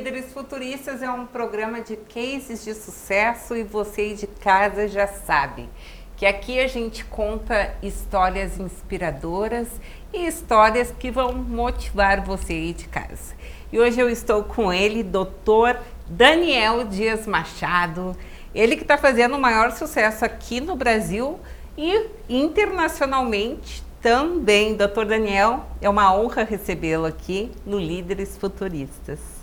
Líderes Futuristas é um programa de cases de sucesso e você aí de casa já sabe que aqui a gente conta histórias inspiradoras e histórias que vão motivar você aí de casa. E hoje eu estou com ele, Dr. Daniel Dias Machado, ele que está fazendo o maior sucesso aqui no Brasil e internacionalmente também. Dr. Daniel, é uma honra recebê-lo aqui no Líderes Futuristas.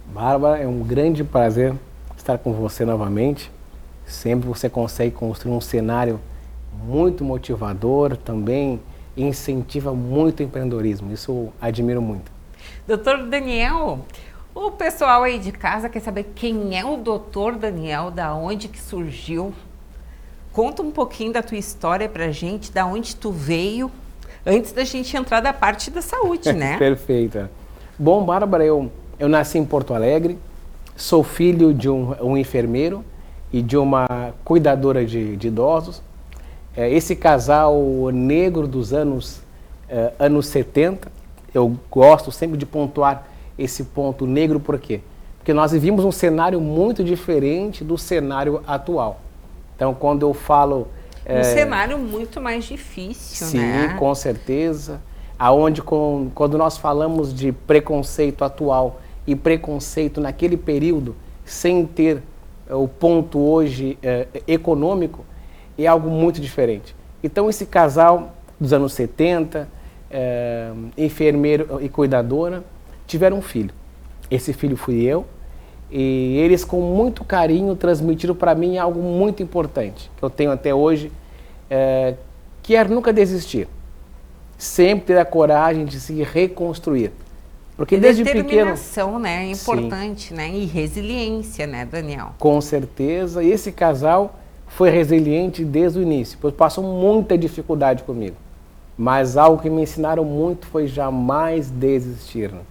Bárbara, é um grande prazer estar com você novamente. Sempre você consegue construir um cenário muito motivador, também incentiva muito o empreendedorismo. Isso eu admiro muito. Dr. Daniel, o pessoal aí de casa quer saber quem é o Dr. Daniel, da onde que surgiu. Conta um pouquinho da tua história pra gente, da onde tu veio, antes da gente entrar da parte da saúde, né? Perfeita. Bom, Bárbara, eu nasci em Porto Alegre, sou filho de um enfermeiro e de uma cuidadora de idosos. Esse casal negro dos anos 70, eu gosto sempre de pontuar esse ponto negro, por quê? Porque nós vivíamos um cenário muito diferente do cenário atual. Então, quando eu falo... Um cenário muito mais difícil, sim, né? Sim, com certeza. Aonde, quando nós falamos de preconceito atual e preconceito naquele período, sem ter o ponto hoje econômico, é algo muito diferente. Então, esse casal dos anos 70, enfermeiro e cuidadora, tiveram um filho. Esse filho fui eu. E eles, com muito carinho, transmitiram para mim algo muito importante, que eu tenho até hoje, que é nunca desistir. Sempre ter a coragem de se reconstruir. Porque desde pequeno... Determinação, né? É importante, sim, né? E resiliência, né, Daniel? Com certeza. E esse casal foi resiliente desde o início, pois passou muita dificuldade comigo. Mas algo que me ensinaram muito foi jamais desistir, né?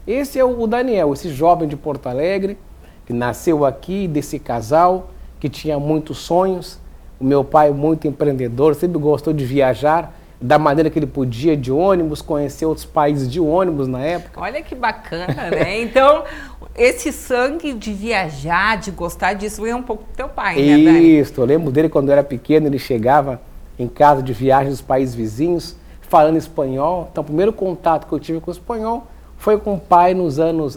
Esse é o Daniel, esse jovem de Porto Alegre, que nasceu aqui, desse casal, que tinha muitos sonhos. O meu pai, muito empreendedor, sempre gostou de viajar, da maneira que ele podia, de ônibus, conhecer outros países de ônibus na época. Olha que bacana, né? Então, esse sangue de viajar, de gostar disso, veio um pouco do teu pai, né, Dani? Isso, eu lembro dele quando eu era pequeno, ele chegava em casa de viagem dos países vizinhos, falando espanhol. Então, o primeiro contato que eu tive com o espanhol foi com o pai nos anos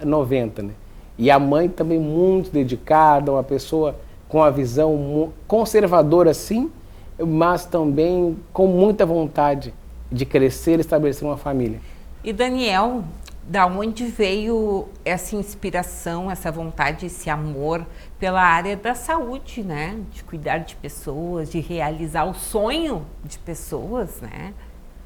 90, né? E a mãe também muito dedicada, uma pessoa com uma visão conservadora, sim, mas também com muita vontade de crescer e estabelecer uma família. E Daniel, da onde veio essa inspiração, essa vontade, esse amor pela área da saúde, né? De cuidar de pessoas, de realizar o sonho de pessoas, né?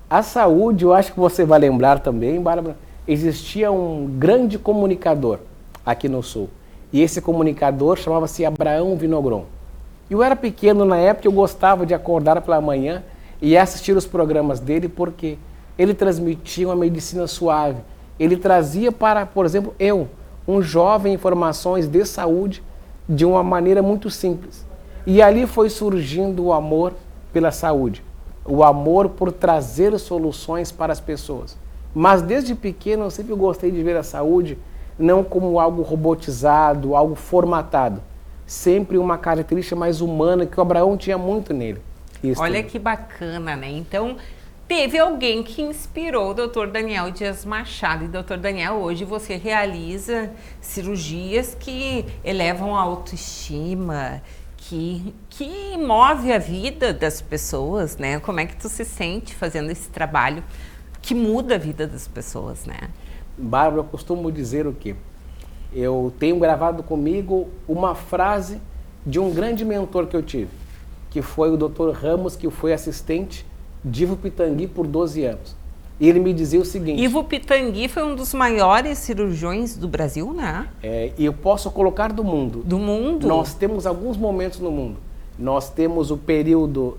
A saúde, eu acho que você vai lembrar também, Bárbara, existia um grande comunicador aqui no Sul. E esse comunicador chamava-se Abraão Vinogron. Eu era pequeno na época, eu gostava de acordar pela manhã e assistir os programas dele, porque ele transmitia uma medicina suave. Ele trazia para, por exemplo, um jovem, informações de saúde de uma maneira muito simples. E ali foi surgindo o amor pela saúde, o amor por trazer soluções para as pessoas. Mas desde pequeno eu sempre gostei de ver a saúde não como algo robotizado, algo formatado. Sempre uma característica mais humana que o Abraão tinha muito nele. Isso. Olha que bacana, né? Então, teve alguém que inspirou o Dr. Daniel Dias Machado. E Dr. Daniel, hoje você realiza cirurgias que elevam a autoestima, que move a vida das pessoas, né? Como é que tu se sente fazendo esse trabalho que muda a vida das pessoas, né? Bárbara, eu costumo dizer o quê? Eu tenho gravado comigo uma frase de um grande mentor que eu tive, que foi o Dr. Ramos, que foi assistente de Ivo Pitangui por 12 anos. E ele me dizia o seguinte... Ivo Pitangui foi um dos maiores cirurgiões do Brasil, né? E eu posso colocar do mundo. Do mundo? Nós temos alguns momentos no mundo. Nós temos o período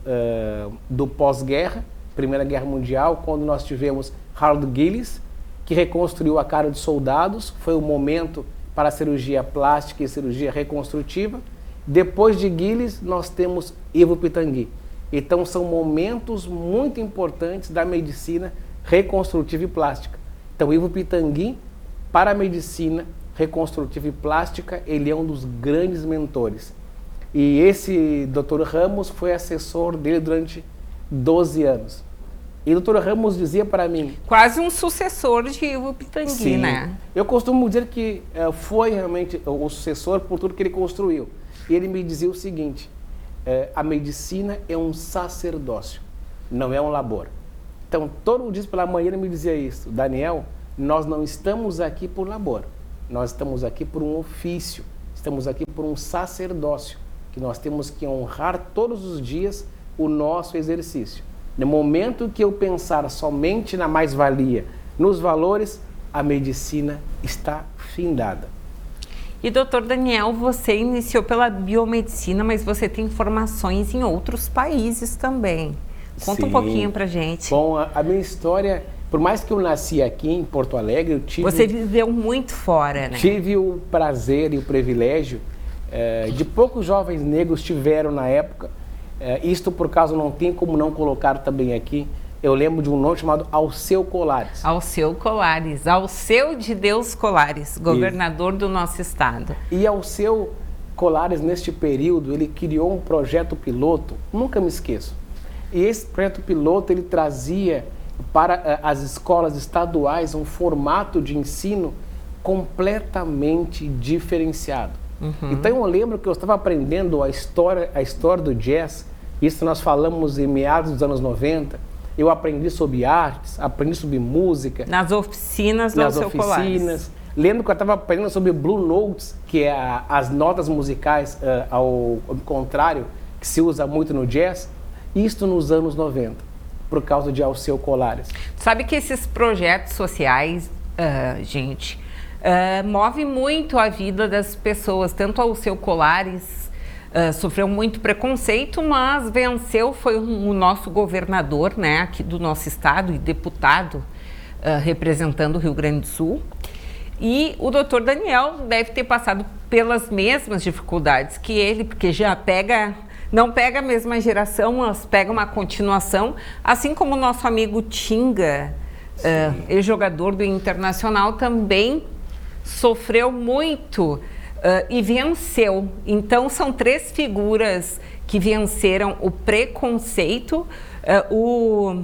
do pós-guerra, Primeira Guerra Mundial, quando nós tivemos Harold Gillis, que reconstruiu a cara de soldados. Foi o momento para a cirurgia plástica e cirurgia reconstrutiva. Depois de Gillis, nós temos Ivo Pitangui. Então, são momentos muito importantes da medicina reconstrutiva e plástica. Então, Ivo Pitangui, para a medicina reconstrutiva e plástica, ele é um dos grandes mentores. E esse Dr. Ramos foi assessor dele durante 12 anos. E o Dr. Ramos dizia para mim... Quase um sucessor de Ivo Pitangui, sim, né? Eu costumo dizer que foi realmente o sucessor por tudo que ele construiu. E ele me dizia o seguinte, a medicina é um sacerdócio, não é um labor. Então, todo dia pela manhã ele me dizia isso, Daniel, nós não estamos aqui por labor, nós estamos aqui por um ofício, estamos aqui por um sacerdócio, que nós temos que honrar todos os dias o nosso exercício. No momento que eu pensar somente na mais-valia, nos valores, a medicina está findada. E, doutor Daniel, você iniciou pela biomedicina, mas você tem formações em outros países também. Conta um pouquinho pra gente. Bom, a minha história, por mais que eu nasci aqui em Porto Alegre, eu tive... Você viveu muito fora, né? Tive o prazer e o privilégio de poucos jovens negros tiveram na época. Isto por causa, não tem como não colocar também aqui. Eu lembro de um nome chamado Alceu Colares. Alceu Colares, Alceu de Deus Colares, governador do nosso estado. E Alceu Colares, neste período, ele criou um projeto piloto, nunca me esqueço. E esse projeto piloto, ele trazia para as escolas estaduais um formato de ensino completamente diferenciado. Então eu lembro que eu estava aprendendo a história do jazz, isso nós falamos em meados dos anos 90, eu aprendi sobre artes, aprendi sobre música. Nas oficinas do Alceu Colares. Lembro que eu estava aprendendo sobre Blue Notes, que é as notas musicais, ao contrário, que se usa muito no jazz, isto nos anos 90, por causa de Alceu Colares. Sabe que esses projetos sociais, gente, move muito a vida das pessoas, tanto Alceu Colares sofreu muito preconceito, mas venceu, foi o nosso governador, né, aqui do nosso estado e deputado representando o Rio Grande do Sul. E o doutor Daniel deve ter passado pelas mesmas dificuldades que ele, porque já não pega a mesma geração, mas pega uma continuação, assim como o nosso amigo Tinga, ex-jogador do Internacional, também sofreu muito e venceu. Então, são três figuras que venceram o preconceito. O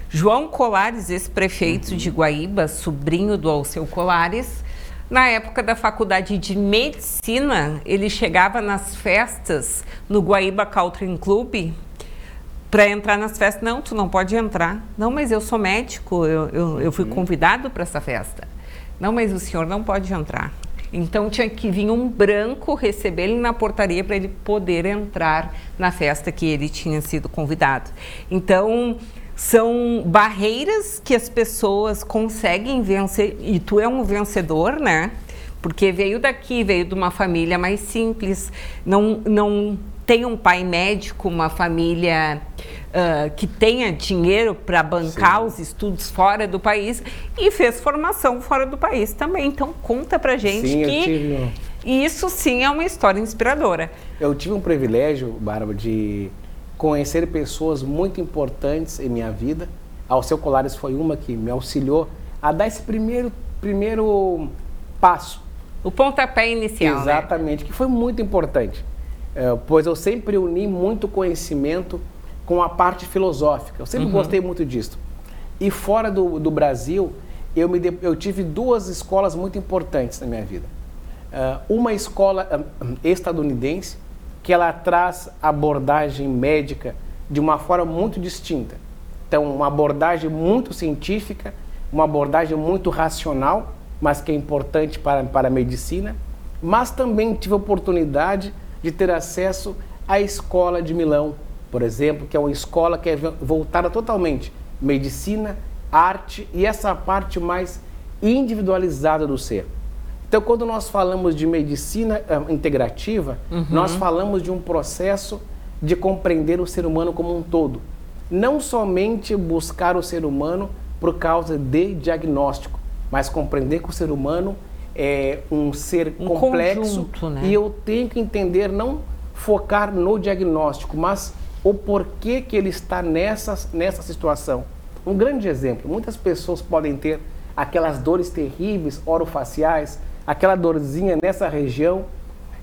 João Colares, ex-prefeito de Guaíba, sobrinho do Alceu Colares, na época da faculdade de medicina, ele chegava nas festas no Guaíba Country Club para entrar nas festas. Não, tu não pode entrar. Não, mas eu sou médico, eu fui convidado para essa festa. Não, mas o senhor não pode entrar. Então tinha que vir um branco receber ele na portaria para ele poder entrar na festa que ele tinha sido convidado. Então são barreiras que as pessoas conseguem vencer, e tu é um vencedor, né? Porque veio daqui, veio de uma família mais simples, não tem um pai médico, uma família que tenha dinheiro para bancar os estudos fora do país e fez formação fora do país também. Então conta pra gente que isso sim é uma história inspiradora. Eu tive um privilégio, Bárbara, de conhecer pessoas muito importantes em minha vida. Alceu Colares foi uma que me auxiliou a dar esse primeiro passo. O pontapé inicial, exatamente, né? Que foi muito importante, pois eu sempre uni muito conhecimento com a parte filosófica. Eu sempre gostei muito disso. E fora do Brasil, eu tive duas escolas muito importantes na minha vida. Uma escola estadunidense, que ela traz abordagem médica de uma forma muito distinta. Então, uma abordagem muito científica, uma abordagem muito racional, mas que é importante para a medicina. Mas também tive a oportunidade de ter acesso à Escola de Milão, por exemplo, que é uma escola que é voltada totalmente medicina, arte e essa parte mais individualizada do ser. Então, quando nós falamos de medicina integrativa, nós falamos de um processo de compreender o ser humano como um todo. Não somente buscar o ser humano por causa de diagnóstico, mas compreender que o ser humano é um ser complexo, conjunto, né? E eu tenho que entender, não focar no diagnóstico, mas o porquê que ele está nessa situação. Um grande exemplo, muitas pessoas podem ter aquelas dores terríveis, orofaciais, aquela dorzinha nessa região.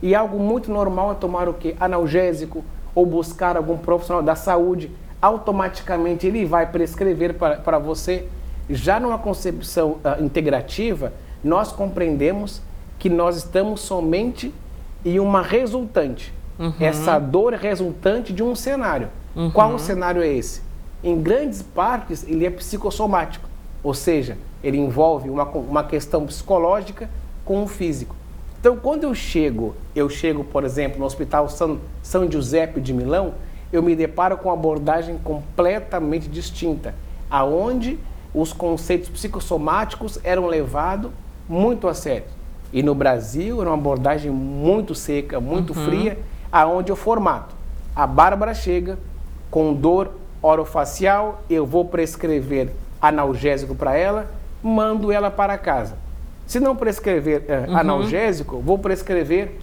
E algo muito normal é tomar o quê? Analgésico ou buscar algum profissional da saúde. Automaticamente ele vai prescrever para você. Já numa concepção integrativa, nós compreendemos que nós estamos somente em uma resultante. Essa dor é resultante de um cenário. Qual o cenário é esse? Em grandes partes, ele é psicossomático. Ou seja, ele envolve uma questão psicológica com o físico. Então, quando eu chego, por exemplo, no Hospital São Giuseppe de Milão, eu me deparo com uma abordagem completamente distinta, aonde os conceitos psicossomáticos eram levados muito a sério. E no Brasil, era uma abordagem muito seca, muito fria, aonde o formato. A Bárbara chega com dor orofacial, eu vou prescrever analgésico para ela, mando ela para casa. Se não prescrever analgésico, vou prescrever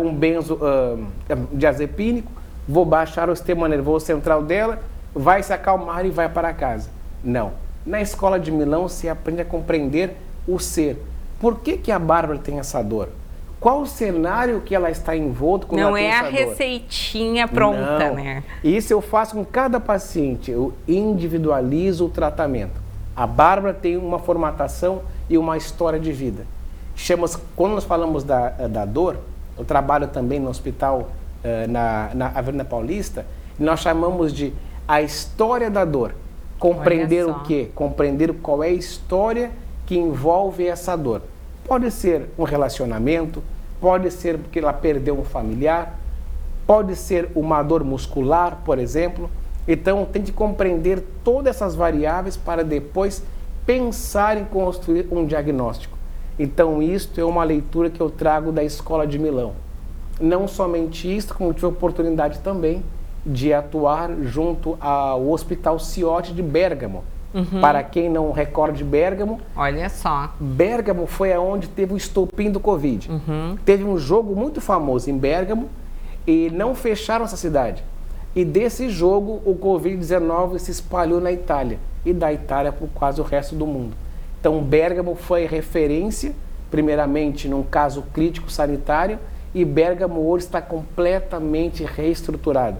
um benzodiazepínico, vou baixar o sistema nervoso central dela, vai se acalmar e vai para casa. Não. Na Escola de Milão se aprende a compreender o ser. Por que a Bárbara tem essa dor? Qual o cenário que ela está envolto quando ela tem essa dor? Não é a receitinha pronta, né? Isso eu faço com cada paciente, eu individualizo o tratamento. A Bárbara tem uma formatação e uma história de vida. Quando nós falamos da dor, eu trabalho também no hospital na Avenida Paulista, e nós chamamos de a história da dor. Compreender o quê? Compreender qual é a história que envolve essa dor. Pode ser um relacionamento, pode ser porque ela perdeu um familiar, pode ser uma dor muscular, por exemplo. Então, tem que compreender todas essas variáveis para depois pensar em construir um diagnóstico. Então, isto é uma leitura que eu trago da Escola de Milão. Não somente isso, como tive a oportunidade também de atuar junto ao Hospital Ciotti de Bérgamo. Para quem não recorda de Bérgamo, olha só. Bérgamo foi aonde teve o estopim do Covid. Teve um jogo muito famoso em Bérgamo e não fecharam essa cidade. E desse jogo, o Covid-19 se espalhou na Itália. E da Itália por quase o resto do mundo. Então, Bérgamo foi referência, primeiramente, num caso crítico sanitário, e Bérgamo hoje está completamente reestruturado.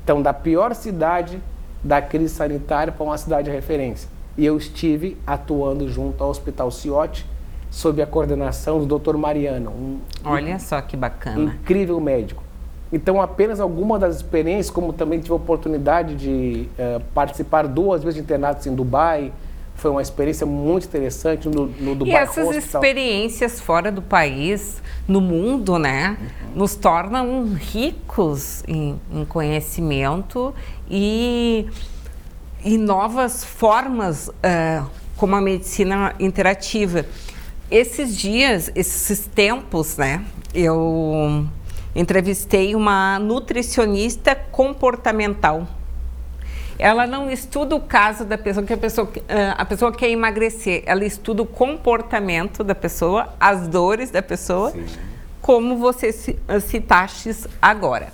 Então, da pior cidade da crise sanitária para uma cidade de referência. E eu estive atuando junto ao Hospital Ciotti, sob a coordenação do Dr. Mariano. Olha só que bacana. Incrível médico. Então, apenas algumas das experiências, como também tive a oportunidade de participar 2 vezes de internatos em Dubai, foi uma experiência muito interessante no Dubai. E essas experiências fora do país, no mundo, né, nos tornam ricos em conhecimento e novas formas, como a medicina interativa. Esses dias, esses tempos, né, eu entrevistei uma nutricionista comportamental. Ela não estuda o caso da pessoa, que a pessoa quer emagrecer. Ela estuda o comportamento da pessoa, as dores da pessoa, sim, como você citaste agora.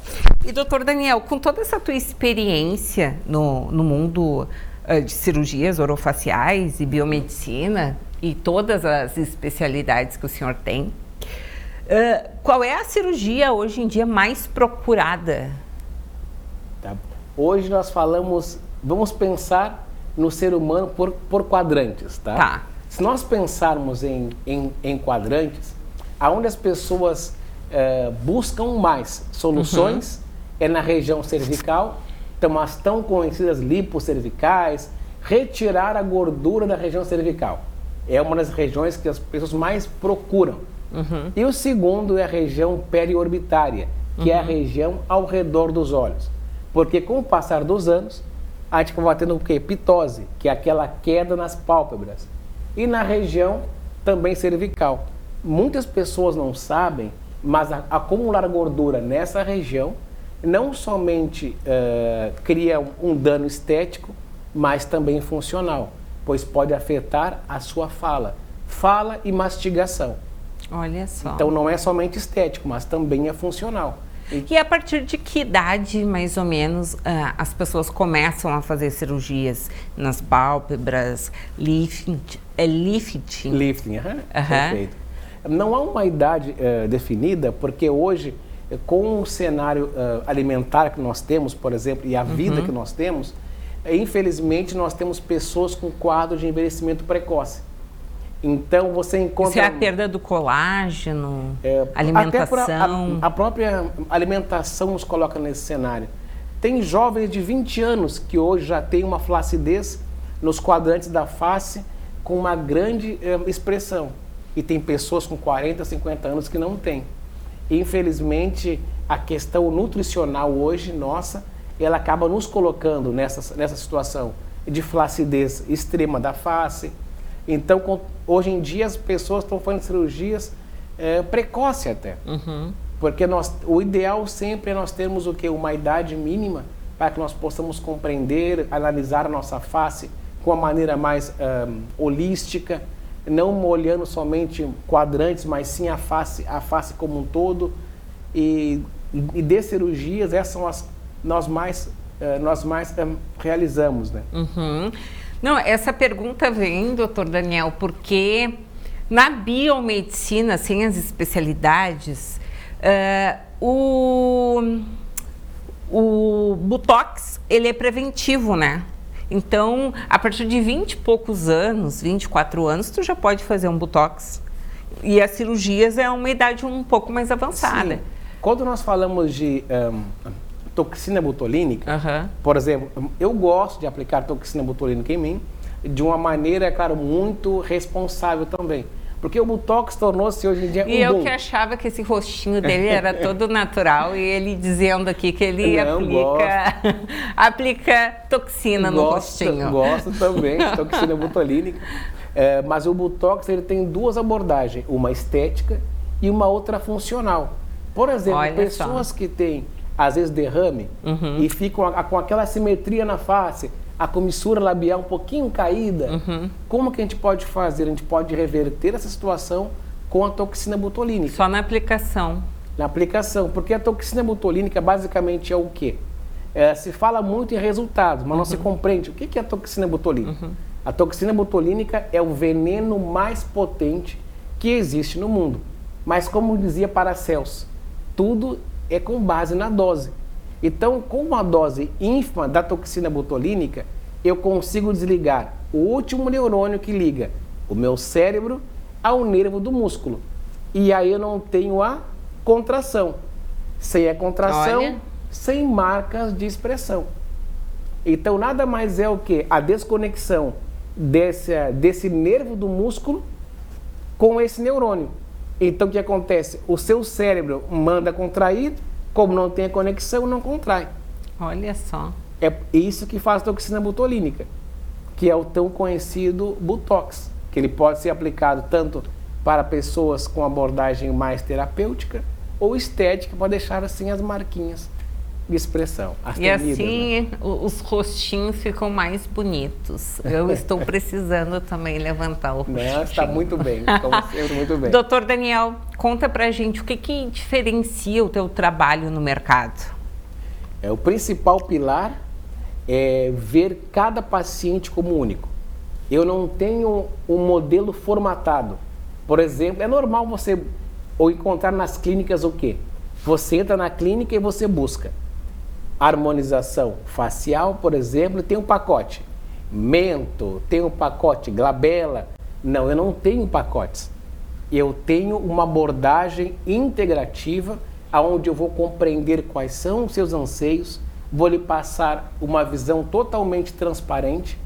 E, doutor Daniel, com toda essa tua experiência no mundo de cirurgias orofaciais e biomedicina e todas as especialidades que o senhor tem, qual é a cirurgia hoje em dia mais procurada? Tá. Hoje nós vamos pensar no ser humano por quadrantes, tá? Tá. Se nós pensarmos em quadrantes, aonde as pessoas buscam mais soluções é na região cervical, então as tão conhecidas liposcervicais, retirar a gordura da região cervical. É uma das regiões que as pessoas mais procuram. E o segundo é a região periorbitária, que é a região ao redor dos olhos. Porque com o passar dos anos, a gente vai tendo o quê? Pitose, que é aquela queda nas pálpebras. E na região também cervical. Muitas pessoas não sabem, mas acumular gordura nessa região não somente cria um dano estético, mas também funcional, pois pode afetar a sua fala e mastigação. Olha só. Então não é somente estético, mas também é funcional. E a partir de que idade, mais ou menos, as pessoas começam a fazer cirurgias nas pálpebras, lifting? Lifting, perfeito. Não há uma idade definida, porque hoje, com o cenário alimentar que nós temos, por exemplo, e a vida que nós temos, infelizmente nós temos pessoas com quadro de envelhecimento precoce. Então você encontra... Isso é a perda do colágeno, alimentação... A própria alimentação nos coloca nesse cenário. Tem jovens de 20 anos que hoje já têm uma flacidez nos quadrantes da face com uma grande expressão. E tem pessoas com 40, 50 anos que não têm. Infelizmente, a questão nutricional hoje, nossa, ela acaba nos colocando nessa situação de flacidez extrema da face. Então, hoje em dia, as pessoas estão fazendo cirurgias precoce até. Porque o ideal sempre é nós termos o quê? Uma idade mínima para que nós possamos compreender, analisar a nossa face com a maneira mais holística, não olhando somente quadrantes, mas sim a face como um todo. E de cirurgias, essas são as nós mais realizamos, né? Não, essa pergunta vem, doutor Daniel, porque na biomedicina, sem as especialidades, o Botox, ele é preventivo, né? Então, a partir de 20 e poucos anos, 24 anos, tu já pode fazer um Botox. E as cirurgias é uma idade um pouco mais avançada. Sim. Quando nós falamos de toxina botulínica, por exemplo, eu gosto de aplicar toxina botulínica em mim de uma maneira, é claro, muito responsável também. Porque o Botox tornou-se hoje em dia E eu que achava que esse rostinho dele era todo natural e ele dizendo aqui que ele aplica toxina no rostinho. Gosto também de toxina botulínica. Mas o Botox ele tem duas abordagens, uma estética e uma outra funcional. Por exemplo, pessoas que têm, às vezes, derrame e ficam com aquela simetria na face, a comissura labial um pouquinho caída, como que a gente pode fazer? A gente pode reverter essa situação com a toxina botulínica. Só na aplicação. Na aplicação, porque a toxina botulínica basicamente é o quê? Se fala muito em resultados, mas não se compreende o que é a toxina botulínica. A toxina botulínica é o veneno mais potente que existe no mundo. Mas como dizia Paracelso, tudo é com base na dose. Então, com uma dose ínfima da toxina botulínica, eu consigo desligar o último neurônio que liga o meu cérebro ao nervo do músculo. E aí eu não tenho a contração. Sem a contração, sem marcas de expressão. Então, nada mais é o que? A desconexão desse nervo do músculo com esse neurônio. Então, o que acontece? O seu cérebro manda contrair, como não tem a conexão, não contrai. Olha só. É isso que faz a toxina botulínica, que é o tão conhecido Botox, que ele pode ser aplicado tanto para pessoas com abordagem mais terapêutica ou estética, para deixar assim as marquinhas de expressão. E assim, né? Os rostinhos ficam mais bonitos. Eu estou precisando também levantar o rostinho. Não, está muito bem, como sempre, muito bem. Doutor Daniel, conta pra gente o que diferencia o teu trabalho no mercado. O principal pilar é ver cada paciente como único. Eu não tenho um modelo formatado. Por exemplo, é normal você encontrar nas clínicas o quê? Você entra na clínica e você busca harmonização facial, por exemplo, tem um pacote mento, tem um pacote glabela. Não, eu não tenho pacotes. Eu tenho uma abordagem integrativa onde eu vou compreender quais são os seus anseios, vou lhe passar uma visão totalmente transparente,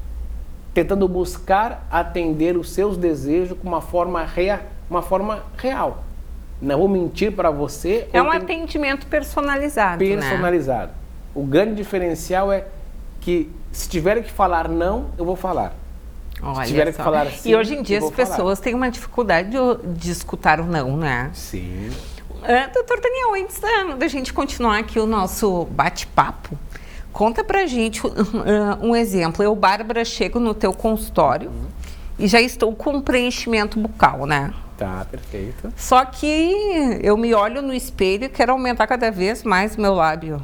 tentando buscar atender os seus desejos com uma forma real. Não vou mentir para você. É um atendimento personalizado. Personalizado. Né? O grande diferencial é que se tiver que falar não, eu vou falar. Olha se tiver só. que falar sim, e hoje em dia as pessoas têm uma dificuldade de escutar o não, né? Sim. Doutor Daniel, antes da gente continuar aqui o nosso bate-papo, conta pra gente um exemplo. Eu, Bárbara, chego no teu consultório e já estou com preenchimento bucal, né? Tá, perfeito. Só que eu me olho no espelho e quero aumentar cada vez mais o meu lábio.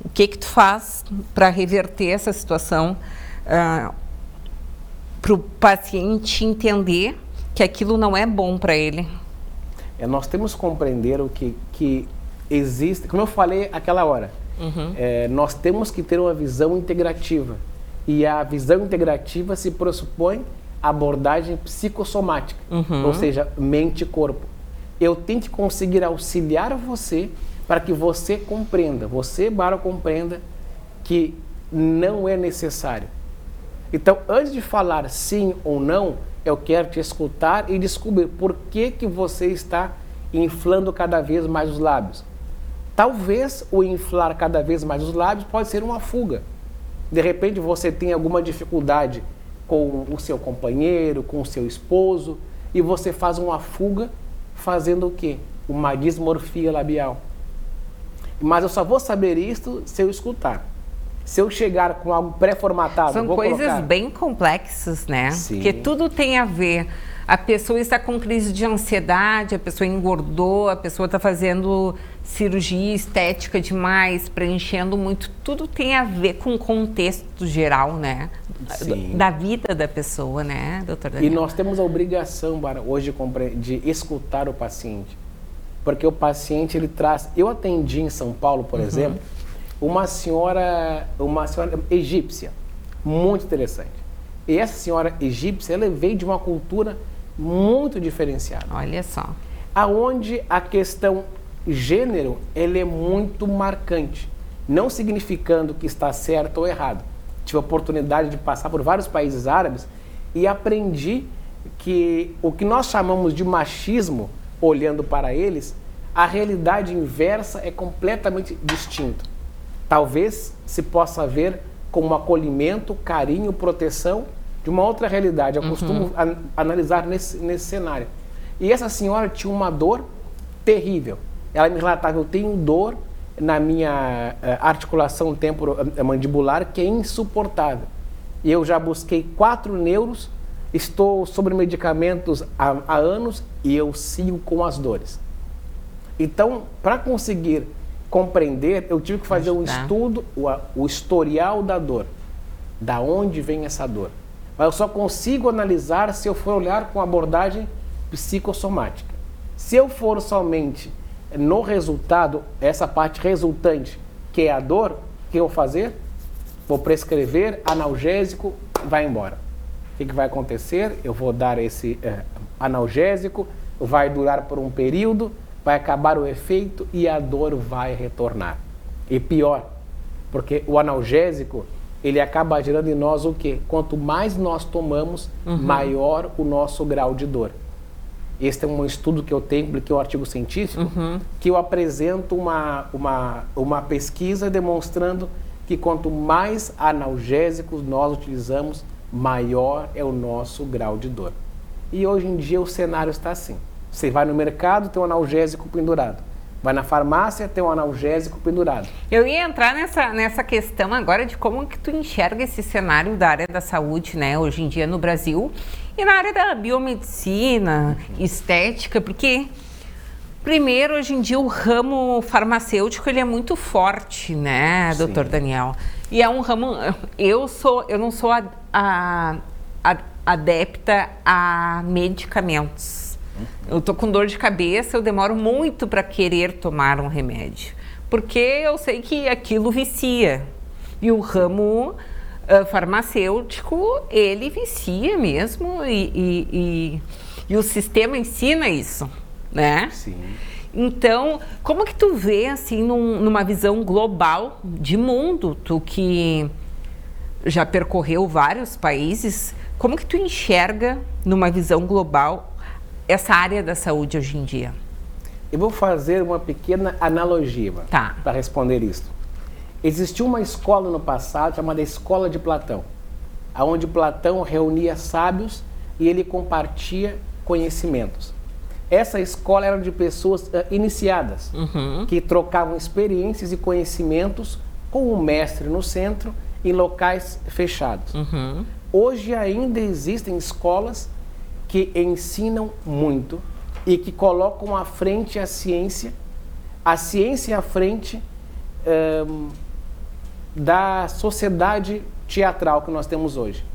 O que tu faz para reverter essa situação, para o paciente entender que aquilo não é bom para ele? Nós temos que compreender o que existe, como eu falei aquela hora, nós temos que ter uma visão integrativa. E a visão integrativa se pressupõe abordagem psicossomática, ou seja, mente e corpo. Eu tenho que conseguir auxiliar você para que você compreenda, compreenda que não é necessário. Então, antes de falar sim ou não, eu quero te escutar e descobrir por que você está inflando cada vez mais os lábios. Talvez o inflar cada vez mais os lábios pode ser uma fuga. De repente você tem alguma dificuldade com o seu companheiro, com o seu esposo, e você faz uma fuga fazendo o quê? Uma dismorfia labial. Mas eu só vou saber isso se eu escutar. Se eu chegar com algo pré-formatado... São coisas bem complexas, né? Sim. Porque tudo tem a ver. A pessoa está com crise de ansiedade, a pessoa engordou, a pessoa está fazendo cirurgia estética demais, preenchendo muito. Tudo tem a ver com o contexto geral, né? Sim. Da vida da pessoa, né, doutor Daniel? E nós temos a obrigação, hoje, de escutar o paciente. Porque o paciente, ele traz... Eu atendi em São Paulo, por exemplo, uma senhora egípcia, muito interessante. E essa senhora egípcia, ela veio de uma cultura muito diferenciada. Olha só. Aonde a questão gênero, ele é muito marcante. Não significando que está certo ou errado. Tive a oportunidade de passar por vários países árabes e aprendi que o que nós chamamos de machismo, olhando para eles, a realidade inversa é completamente distinta. Talvez se possa ver como acolhimento, carinho, proteção de uma outra realidade. Eu costumo analisar nesse cenário. E essa senhora tinha uma dor terrível. Ela me relatava, eu tenho dor na minha articulação temporomandibular que é insuportável. E eu já busquei 4 neuros, estou sobre medicamentos há anos e eu sigo com as dores. Então, para conseguir compreender, eu tive que fazer um estudo, o historial da dor. Da onde vem essa dor? Mas eu só consigo analisar se eu for olhar com abordagem psicossomática. Se eu for somente no resultado, essa parte resultante, que é a dor, o que eu vou fazer? Vou prescrever analgésico, vai embora. O que vai acontecer? Eu vou dar esse analgésico, vai durar por um período, vai acabar o efeito e a dor vai retornar. E pior, porque o analgésico, ele acaba gerando em nós o quê? Quanto mais nós tomamos, maior o nosso grau de dor. Este é um estudo que eu tenho, publiquei um artigo científico, que eu apresento uma pesquisa demonstrando que quanto mais analgésicos nós utilizamos, maior é o nosso grau de dor. E hoje em dia o cenário está assim. Você vai no mercado, tem um analgésico pendurado. Vai na farmácia, tem um analgésico pendurado. Eu ia entrar nessa questão agora de como que tu enxerga esse cenário da área da saúde, né, hoje em dia no Brasil, e na área da biomedicina, estética, porque, primeiro, hoje em dia o ramo farmacêutico, ele é muito forte, né, doutor Daniel? E é um ramo... Eu não sou adepta a medicamentos. Eu tô com dor de cabeça, eu demoro muito para querer tomar um remédio, porque eu sei que aquilo vicia. E o ramo farmacêutico, ele vicia mesmo, e o sistema ensina isso, né? Sim. Então, como que tu vê, assim, numa visão global de mundo, tu que já percorreu vários países, como que tu enxerga, numa visão global, essa área da saúde hoje em dia? Eu vou fazer uma pequena analogia para responder isso. Existiu uma escola no passado chamada Escola de Platão, onde Platão reunia sábios e ele compartia conhecimentos. Essa escola era de pessoas iniciadas, que trocavam experiências e conhecimentos com o mestre no centro, em locais fechados. Hoje ainda existem escolas que ensinam muito e que colocam à frente a ciência à frente da sociedade teatral que nós temos hoje.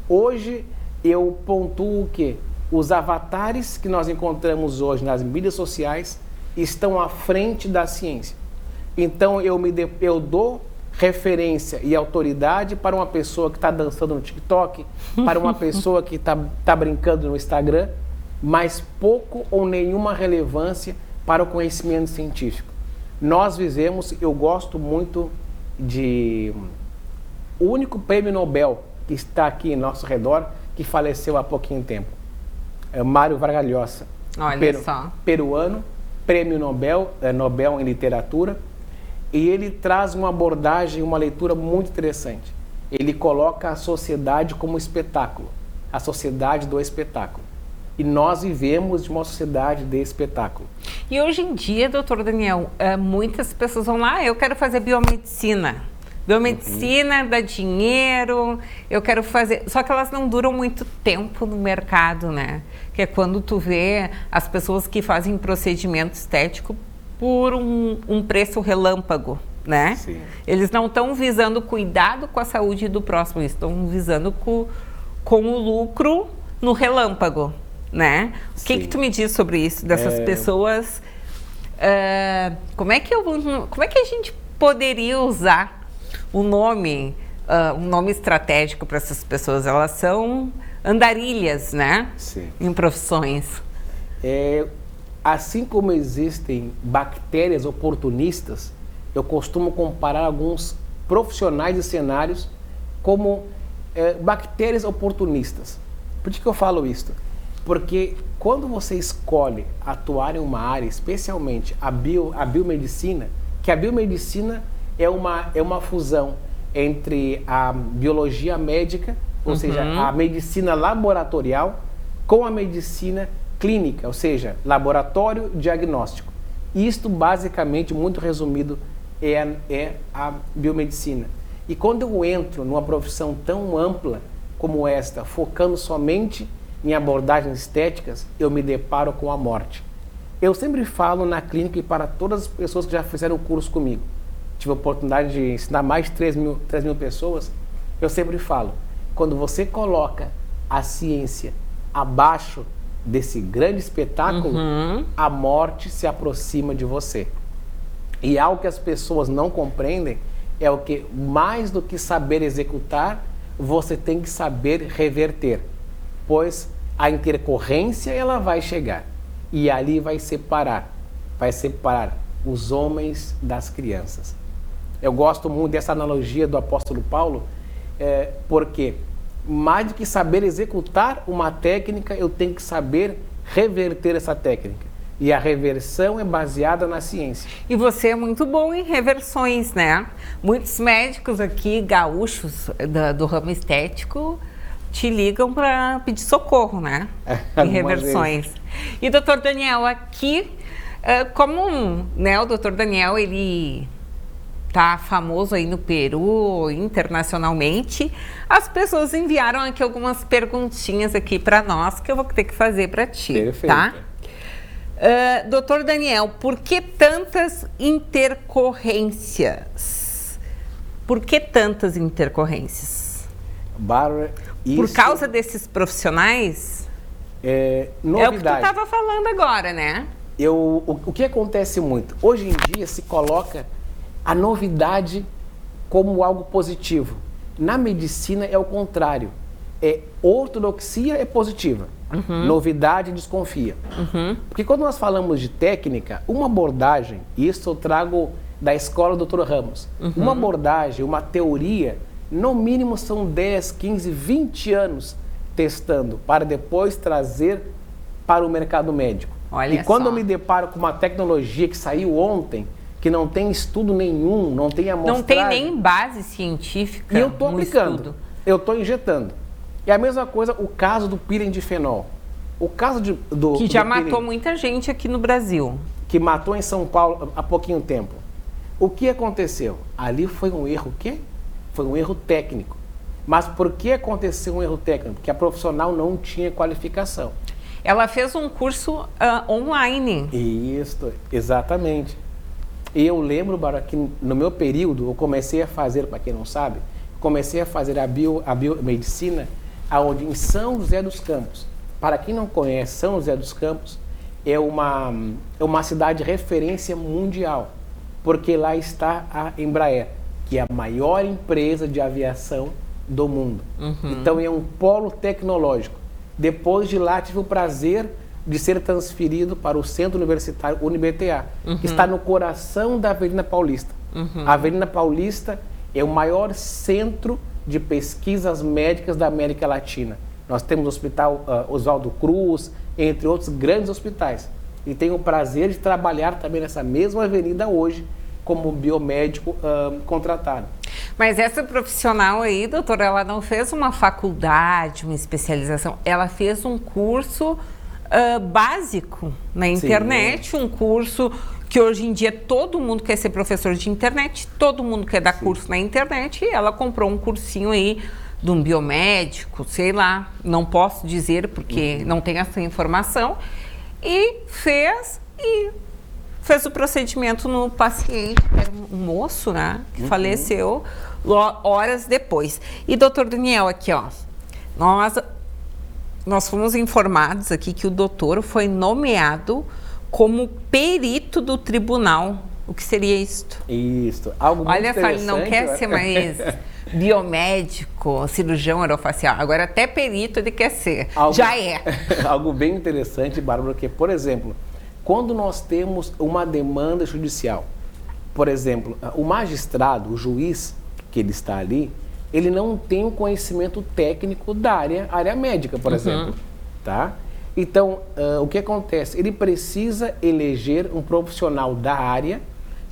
Hoje eu pontuo o quê? Os avatares que nós encontramos hoje nas mídias sociais estão à frente da ciência. Então eu dou referência e autoridade para uma pessoa que está dançando no TikTok, para uma pessoa que está brincando no Instagram, mas pouco ou nenhuma relevância para o conhecimento científico. Nós vivemos, eu gosto muito o único prêmio Nobel que está aqui em nosso redor, que faleceu há pouquinho tempo. É Mário Vargas Llosa, peruano, prêmio Nobel, Nobel em literatura, e ele traz uma abordagem, uma leitura muito interessante. Ele coloca a sociedade como espetáculo, a sociedade do espetáculo. E nós vivemos de uma sociedade de espetáculo. E hoje em dia, doutor Daniel, muitas pessoas vão lá, eu quero fazer biomedicina. Biomedicina dá dinheiro, eu quero fazer... Só que elas não duram muito tempo no mercado, né? Que é quando tu vê as pessoas que fazem procedimento estético por um preço relâmpago, né? Sim. Eles não estão visando cuidado com a saúde do próximo, eles estão visando com o lucro no relâmpago, né? O que tu me diz sobre isso, dessas pessoas? Como é que a gente poderia usar um nome estratégico para essas pessoas? Elas são andarilhas, né? Sim. Em profissões. Assim como existem bactérias oportunistas, eu costumo comparar alguns profissionais de cenários como bactérias oportunistas. Por que eu falo isso? Porque quando você escolhe atuar em uma área, especialmente a biomedicina, que a biomedicina é uma fusão entre a biologia médica, ou seja, a medicina laboratorial, com a medicina clínica, ou seja, laboratório diagnóstico. Isto, basicamente, muito resumido, é a biomedicina. E quando eu entro numa profissão tão ampla como esta, focando somente em abordagens estéticas, eu me deparo com a morte. Eu sempre falo na clínica e para todas as pessoas que já fizeram o curso comigo, tive a oportunidade de ensinar mais de 3 mil pessoas, eu sempre falo, quando você coloca a ciência abaixo desse grande espetáculo, a morte se aproxima de você. E algo que as pessoas não compreendem é o que, mais do que saber executar, você tem que saber reverter, pois a intercorrência ela vai chegar e ali vai separar os homens das crianças. Eu gosto muito dessa analogia do apóstolo Paulo, porque mais do que saber executar uma técnica, eu tenho que saber reverter essa técnica. E a reversão é baseada na ciência. E você é muito bom em reversões, né? Muitos médicos aqui, gaúchos do ramo estético, te ligam para pedir socorro, né? Em reversões. E doutor Daniel, aqui, né, o doutor Daniel, ele tá famoso aí no Peru, internacionalmente, as pessoas enviaram aqui algumas perguntinhas aqui para nós que eu vou ter que fazer para ti. Perfeito. Tá? Doutor Daniel, por que tantas intercorrências? Por que tantas intercorrências? Bárbara, isso... Por causa desses profissionais? Novidade. É o que tu estava falando agora, né? O que acontece muito? Hoje em dia se coloca a novidade como algo positivo. Na medicina é o contrário. Ortodoxia é positiva. Novidade desconfia. Porque quando nós falamos de técnica, uma abordagem, isso eu trago da escola do Dr. Ramos, uma abordagem, uma teoria, no mínimo são 10, 15, 20 anos testando, para depois trazer para o mercado médico. Olha e quando só. eu me deparo com uma tecnologia que saiu ontem, que não tem estudo nenhum, não tem amostragem... Não tem nem base científica. E eu estou aplicando, estudo. eu estou injetando. É a mesma coisa o caso do pirindifenol. O caso que já matou muita gente aqui no Brasil. Que matou em São Paulo há pouquinho tempo. O que aconteceu? Ali foi um erro o quê? Foi um erro técnico. Mas por que aconteceu um erro técnico? Porque a profissional não tinha qualificação. Ela fez um curso online. Isso, exatamente. E eu lembro, Bárbara, que no meu período, eu comecei a fazer, para quem não sabe, comecei a fazer a biomedicina aonde em São José dos Campos. Para quem não conhece, São José dos Campos é uma cidade referência mundial, porque lá está a Embraer, que é a maior empresa de aviação do mundo. Então é um polo tecnológico. Depois de lá tive o prazer de ser transferido para o Centro Universitário UniBTA, que está no coração da Avenida Paulista. A Avenida Paulista é o maior centro de pesquisas médicas da América Latina. Nós temos o Hospital Oswaldo Cruz, entre outros grandes hospitais. E tenho o prazer de trabalhar também nessa mesma avenida hoje, como biomédico contratado. Mas essa profissional aí, doutor, ela não fez uma faculdade, uma especialização, ela fez um curso básico na internet, um curso que hoje em dia todo mundo quer ser professor de internet, todo mundo quer dar curso na internet, e ela comprou um cursinho aí de um biomédico, sei lá, não posso dizer porque não tenho essa informação, e fez o procedimento no paciente, era um moço, né, que faleceu horas depois. E doutor Daniel, aqui ó, nós fomos informados aqui que o doutor foi nomeado como perito do tribunal. O que seria isto? Isso, algo muito interessante. Olha, ele não quer ser mais biomédico, cirurgião orofacial, agora até perito ele quer ser, já é. Algo bem interessante, Bárbara, que, por exemplo, quando nós temos uma demanda judicial, por exemplo, o magistrado, o juiz que ele está ali, ele não tem o conhecimento técnico da área médica, por exemplo, tá? Então, o que acontece? Ele precisa eleger um profissional da área.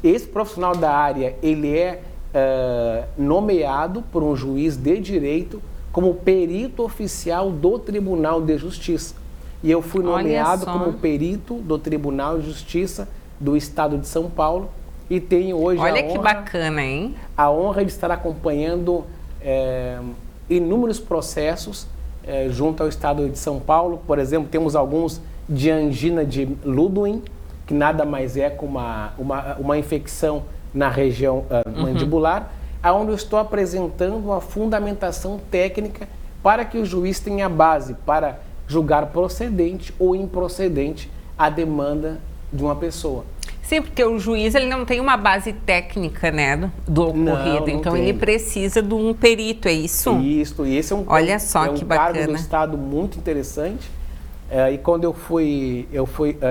Esse profissional da área, ele é nomeado por um juiz de direito como perito oficial do Tribunal de Justiça. E eu fui nomeado como perito do Tribunal de Justiça do Estado de São Paulo e tenho hoje Olha que bacana, hein? A honra de estar acompanhando inúmeros processos junto ao Estado de São Paulo. Por exemplo, temos alguns de angina de Ludwig, que nada mais é que uma infecção na região mandibular, onde eu estou apresentando uma fundamentação técnica para que o juiz tenha base para julgar procedente ou improcedente a demanda de uma pessoa. Sim, porque o juiz ele não tem uma base técnica, né, do ocorrido, então tem. Ele precisa de um perito, é isso? Isso, e esse é um, olha só, que bacana. Cargo do Estado muito interessante. E quando eu fui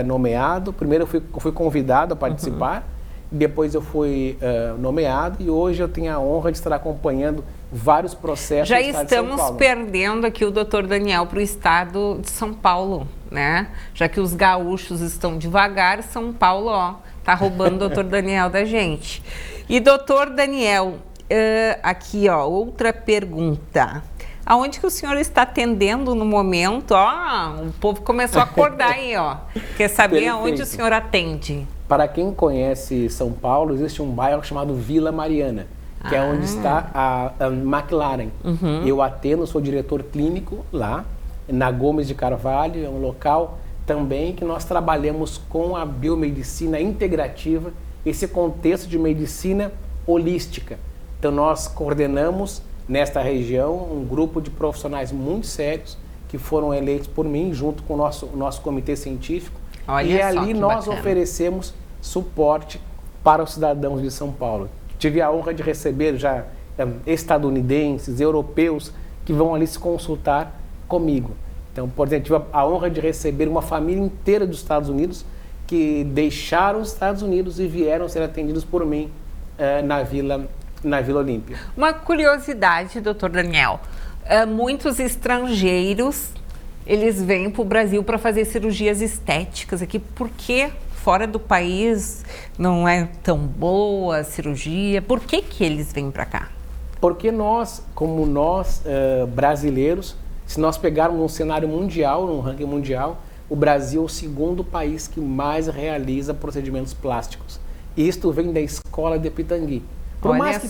nomeado, primeiro eu fui convidado a participar, depois eu fui nomeado e hoje eu tenho a honra de estar acompanhando vários processos. Já estamos perdendo aqui o doutor Daniel para o Estado de São Paulo, né? Já que os gaúchos estão devagar, São Paulo, ó, tá roubando o doutor Daniel da gente. E doutor Daniel, aqui, ó, outra pergunta. Aonde que o senhor está atendendo no momento? Ó, o povo começou a acordar aí, ó. Quer saber Perfeito. Aonde o senhor atende? Para quem conhece São Paulo, existe um bairro chamado Vila Mariana, que é onde está a McLaren. Eu atendo, sou diretor clínico lá, na Gomes de Carvalho, é um local também que nós trabalhamos com a biomedicina integrativa, esse contexto de medicina holística. Então nós coordenamos nesta região um grupo de profissionais muito sérios que foram eleitos por mim, junto com o nosso comitê científico. Olha e só, ali nós bacana. Oferecemos suporte para os cidadãos de São Paulo. Tive a honra de receber já estadunidenses, europeus, que vão ali se consultar comigo. Então, por exemplo, tive a honra de receber uma família inteira dos Estados Unidos que deixaram os Estados Unidos e vieram ser atendidos por mim na Vila Olímpia. Uma curiosidade, doutor Daniel, muitos estrangeiros, eles vêm para o Brasil para fazer cirurgias estéticas aqui, porque fora do país não é tão boa a cirurgia. Por que que eles vêm para cá? Porque nós, como nós brasileiros, se nós pegarmos um cenário mundial, num ranking mundial, o Brasil é o segundo país que mais realiza procedimentos plásticos. E isto vem da escola de Pitangui. Por mais que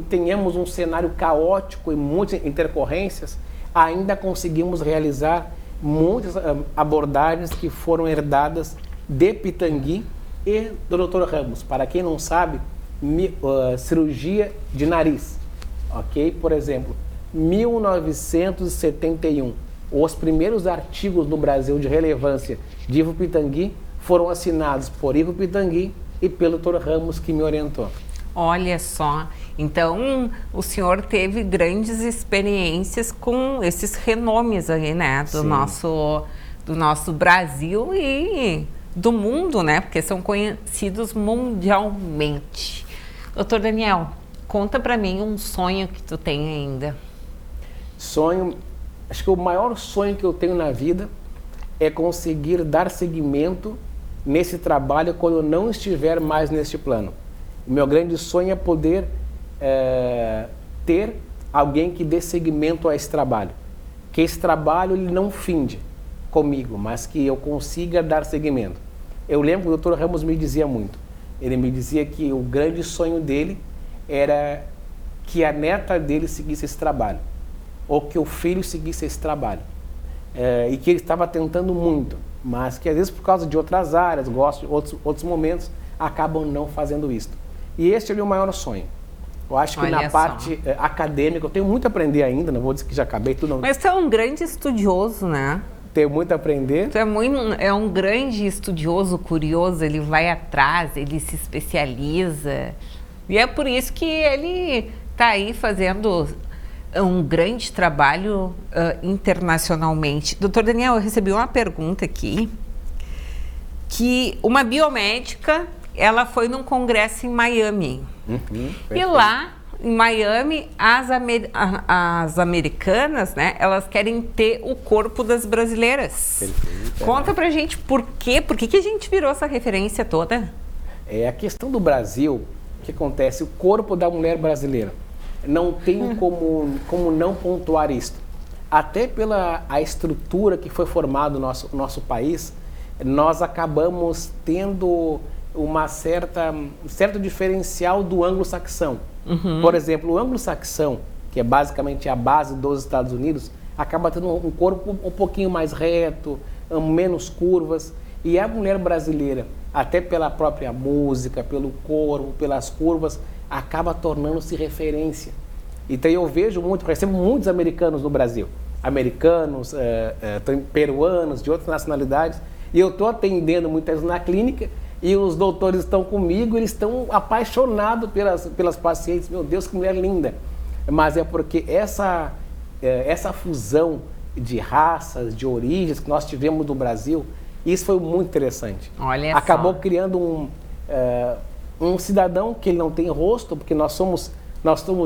tenhamos um cenário caótico e muitas intercorrências, ainda conseguimos realizar muitas abordagens que foram herdadas de Pitangui e do Dr. Ramos. Para quem não sabe, cirurgia de nariz, ok? Por exemplo, 1971, os primeiros artigos no Brasil de relevância de Ivo Pitangui foram assinados por Ivo Pitangui e pelo Dr. Ramos, que me orientou. Olha só, então o senhor teve grandes experiências com esses renomes aí, né, do nosso Brasil e do mundo, né, porque são conhecidos mundialmente. Doutor Daniel, conta pra mim um sonho que tu tem ainda. Sonho, acho que o maior sonho que eu tenho na vida é conseguir dar seguimento nesse trabalho quando eu não estiver mais neste plano. O meu grande sonho é poder ter alguém que dê seguimento a esse trabalho. Que esse trabalho ele não finde comigo, mas que eu consiga dar seguimento. Eu lembro que o Dr. Ramos me dizia muito. Ele me dizia que o grande sonho dele era que a neta dele seguisse esse trabalho, ou que o filho seguisse esse trabalho. E que ele estava tentando muito, mas que às vezes por causa de outras áreas, outros momentos, acabam não fazendo isso. E esse é o meu maior sonho. Eu acho que na parte acadêmica, eu tenho muito a aprender ainda, não vou dizer que já acabei tudo. Mas tu é um grande estudioso, né? Tenho muito a aprender. Tu é um grande estudioso, curioso, ele vai atrás, ele se especializa. E é por isso que ele está aí fazendo um grande trabalho internacionalmente. Doutor Daniel, eu recebi uma pergunta aqui, que uma biomédica, ela foi num congresso em Miami. E lá, em Miami, as americanas, né, elas querem ter o corpo das brasileiras. Perfeito. Conta pra gente por quê? Por que a gente virou essa referência toda? A questão do Brasil, o que acontece? O corpo da mulher brasileira. Não tem como não pontuar isto. Até pela a estrutura que foi formada no nosso país, nós acabamos tendo um certo diferencial do anglo-saxão. Por exemplo, o anglo-saxão, que é basicamente a base dos Estados Unidos, acaba tendo um corpo um pouquinho mais reto, menos curvas. E a mulher brasileira, até pela própria música, pelo corpo, pelas curvas, acaba tornando-se referência. Então eu recebo muitos americanos no Brasil. Americanos, peruanos, de outras nacionalidades. E eu estou atendendo muitas vezes na clínica e os doutores estão comigo, eles estão apaixonados pelas pacientes. Meu Deus, que mulher linda! Mas é porque essa fusão de raças, de origens que nós tivemos no Brasil, isso foi muito interessante. Olha Acabou só. criando um cidadão que ele não tem rosto, porque nós somos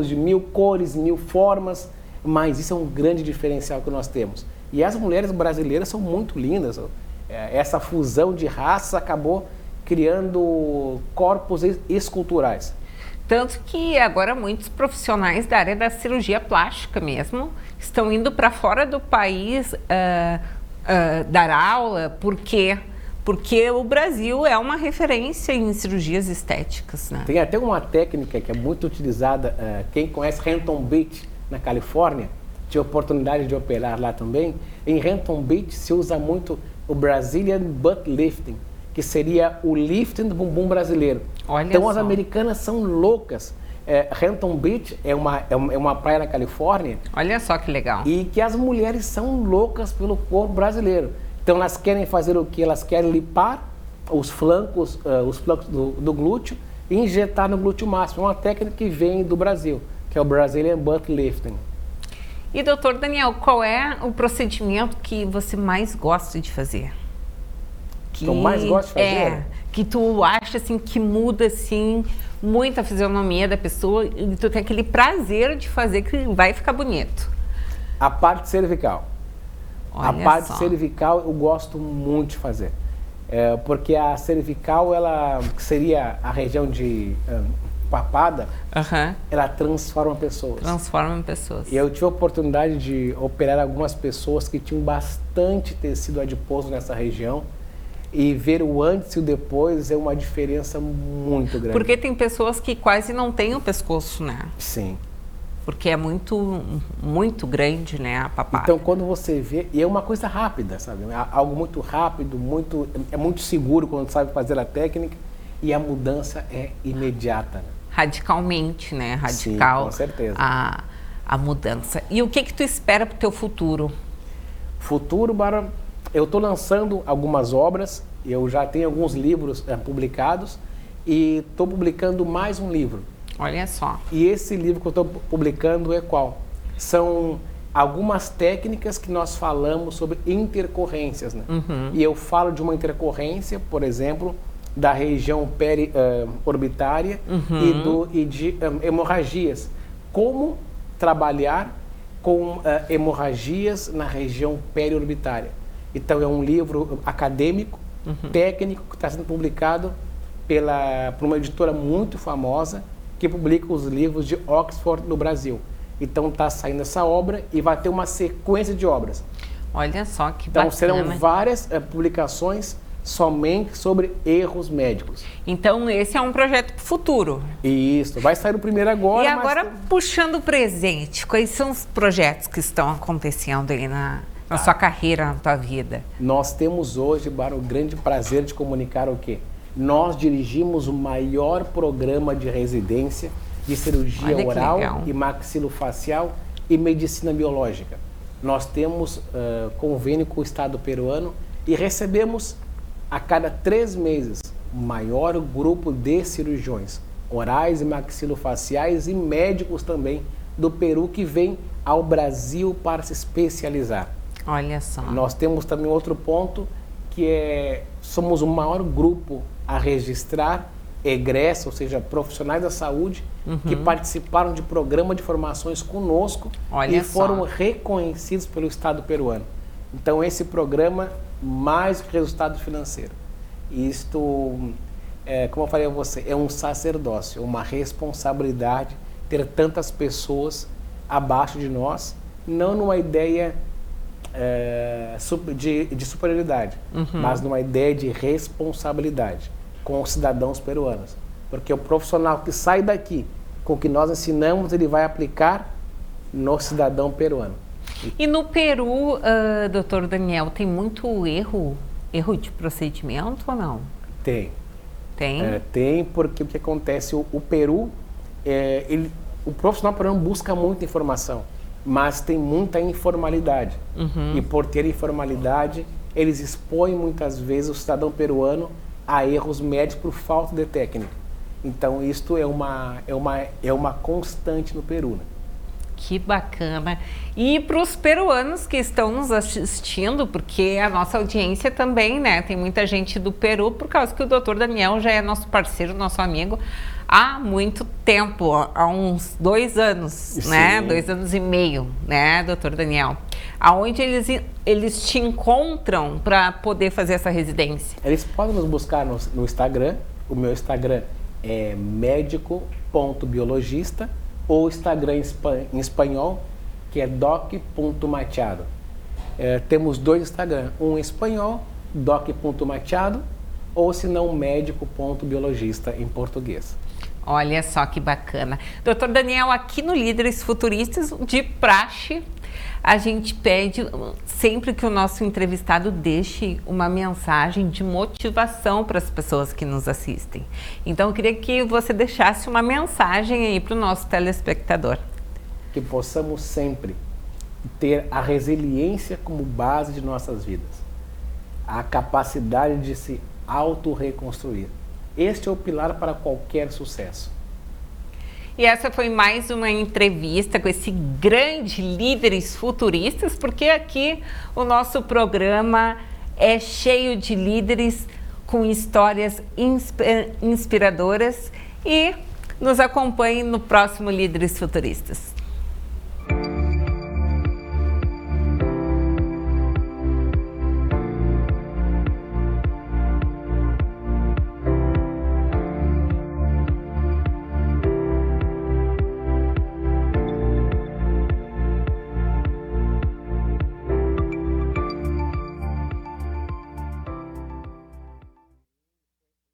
de 1000 cores, 1000 formas, mas isso é um grande diferencial que nós temos. E as mulheres brasileiras são muito lindas. Essa fusão de raças acabou criando corpos esculturais. Tanto que agora muitos profissionais da área da cirurgia plástica mesmo estão indo para fora do país dar aula, porque o Brasil é uma referência em cirurgias estéticas, né? Tem até uma técnica que é muito utilizada, quem conhece Hampton Beach, na Califórnia, tive a oportunidade de operar lá também. Em Hampton Beach se usa muito o Brazilian Butt Lifting, que seria o lifting do bumbum brasileiro. Olha então só. As americanas são loucas. Hampton Beach é uma praia na Califórnia. Olha só que legal. E que as mulheres são loucas pelo corpo brasileiro. Então elas querem fazer o que? Elas querem limpar os flancos do glúteo e injetar no glúteo máximo. É uma técnica que vem do Brasil, que é o Brazilian Butt Lifting. E doutor Daniel, qual é o procedimento que você mais gosta de fazer? Que eu mais gosto de fazer? Que tu acha assim, que muda assim, muito a fisionomia da pessoa e tu tem aquele prazer de fazer que vai ficar bonito. A parte cervical. Olha a parte só. cervical eu gosto muito de fazer. Porque a cervical, ela seria a região de papada, ela transforma pessoas. Transforma pessoas. E eu tive a oportunidade de operar algumas pessoas que tinham bastante tecido adiposo nessa região. E ver o antes e o depois é uma diferença muito grande. Porque tem pessoas que quase não têm o pescoço, né? Sim. Porque é muito, muito grande, né, a papada. Então, quando você vê... E é uma coisa rápida, sabe? Algo muito rápido, é muito seguro quando sabe fazer a técnica. E a mudança é imediata. Né? Radicalmente, né? Radical. Sim, com certeza. A mudança. E o que tu espera para o teu futuro? Futuro, Bárbara, eu estou lançando algumas obras, eu já tenho alguns livros publicados e estou publicando mais um livro. Olha só. E esse livro que eu estou publicando é qual? São algumas técnicas que nós falamos sobre intercorrências, né? E eu falo de uma intercorrência, por exemplo, da região periorbitária e de hemorragias. Como trabalhar com hemorragias na região periorbitária. Então é um livro acadêmico, técnico, que está sendo publicado por uma editora muito famosa, que publica os livros de Oxford no Brasil. Então está saindo essa obra e vai ter uma sequência de obras. Olha só que bacana. Então serão várias publicações somente sobre erros médicos. Esse é um projeto futuro. Isso, vai sair o primeiro agora. E agora, puxando o presente, quais são os projetos que estão acontecendo aí na sua carreira, na tua vida? Nós temos hoje, Bárbara, o grande prazer de comunicar o quê? Nós dirigimos o maior programa de residência de cirurgia oral e maxilofacial e medicina biológica. Nós temos convênio com o Estado peruano e recebemos a cada 3 meses o maior grupo de cirurgiões orais e maxilofaciais e médicos também do Peru que vem ao Brasil para se especializar. Olha só. Nós temos também outro ponto que somos o maior grupo a registrar egressos, ou seja, profissionais da saúde que participaram de programa de formações conosco e foram reconhecidos pelo Estado peruano. Então esse programa, mais que resultado financeiro, isto, como eu falei a você, é um sacerdócio, uma responsabilidade ter tantas pessoas abaixo de nós, não numa ideia de superioridade, mas numa ideia de responsabilidade com os cidadãos peruanos. Porque o profissional que sai daqui com o que nós ensinamos, ele vai aplicar no cidadão peruano. E no Peru, doutor Daniel, tem muito erro de procedimento ou não? Tem. Tem? Tem, porque o que acontece, o Peru, o profissional peruano busca muita informação, mas tem muita informalidade. E por ter informalidade, eles expõem muitas vezes o cidadão peruano a erros médicos por falta de técnica. Então, isto é uma constante no Peru, né? Que bacana. E para os peruanos que estão nos assistindo, porque a nossa audiência também, né? Tem muita gente do Peru, por causa que o doutor Daniel já é nosso parceiro, nosso amigo, há muito tempo, há uns 2 anos, sim, né? 2 anos e meio, né, doutor Daniel? Aonde eles te encontram para poder fazer essa residência? Eles podem nos buscar no Instagram. O meu Instagram é médico.biologista, ou Instagram em espanhol, que é doc.machado. Temos 2 Instagram, um em espanhol, doc.machado, ou se não, médico.biologista em português. Olha só que bacana. Doutor Daniel, aqui no Líderes Futuristas, de praxe, a gente pede sempre que o nosso entrevistado deixe uma mensagem de motivação para as pessoas que nos assistem. Então, eu queria que você deixasse uma mensagem aí para o nosso telespectador. Que possamos sempre ter a resiliência como base de nossas vidas. A capacidade de se auto-reconstruir. Este é o pilar para qualquer sucesso. E essa foi mais uma entrevista com esse grande Líderes Futuristas, porque aqui o nosso programa é cheio de líderes com histórias inspiradoras. E nos acompanhe no próximo Líderes Futuristas.